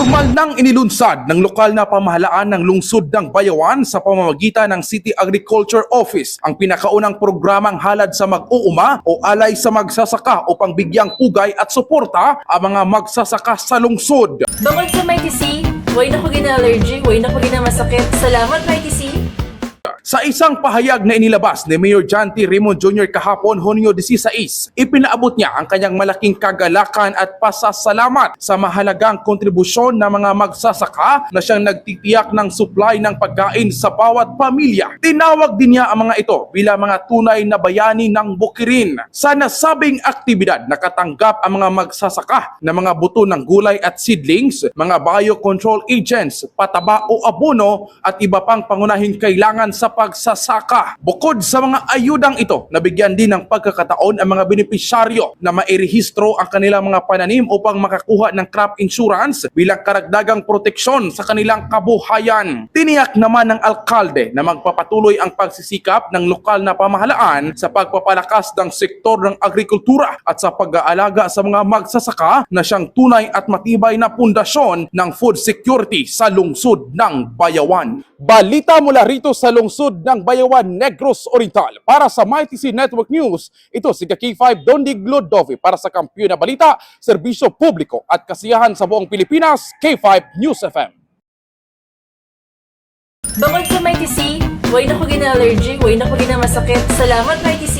Pormal nang inilunsad ng lokal na pamahalaan ng lungsod ng Bayawan sa pamamagitan ng City Agriculture Office ang pinakaunang programang halad sa mag-uuma o alay sa magsasaka upang bigyang pugay at suporta ang mga magsasaka sa lungsod. Bangod sa Mighty C, way na ko gina-allergy, way na ko gina-masakit. Salamat Mighty C! Sa isang pahayag na inilabas ni Mayor John T. Rimon Jr. kahapon, Hunyo 16, ipinaabot niya ang kanyang malaking kagalakan at pasasalamat sa mahalagang kontribusyon ng mga magsasaka na siyang nagtitiyak ng supply ng pagkain sa bawat pamilya. Tinawag din niya ang mga ito bilang mga tunay na bayani ng bukirin. Sa nasabing aktibidad, nakatanggap ang mga magsasaka na mga buto ng gulay at seedlings, mga biocontrol agents, pataba o abono at iba pang pangunahing kailangan sa pagsasaka. Bukod sa mga ayudang ito, nabigyan din ng pagkakataon ang mga benepisyaryo na mairehistro ang kanilang mga pananim upang makakuha ng crop insurance bilang karagdagang proteksyon sa kanilang kabuhayan. Tiniyak naman ng alkalde na magpapatuloy ang pagsisikap ng lokal na pamahalaan sa pagpapalakas ng sektor ng agrikultura at sa pag-aalaga sa mga magsasaka na siyang tunay at matibay na pundasyon ng food security sa lungsod ng Bayawan. Balita mula rito sa lungsod ng Bayawan, Negros Oriental. Para sa Mighty C Network News, ito si K5 Dondig Glodovi para sa Kampiyon na Balita, Serbisyo Publiko at Kasiyahan sa buong Pilipinas, K5 News FM. Bangod sa Mighty C, way na ko gina-allergy, way na ko gina-masakit. Salamat Mighty C!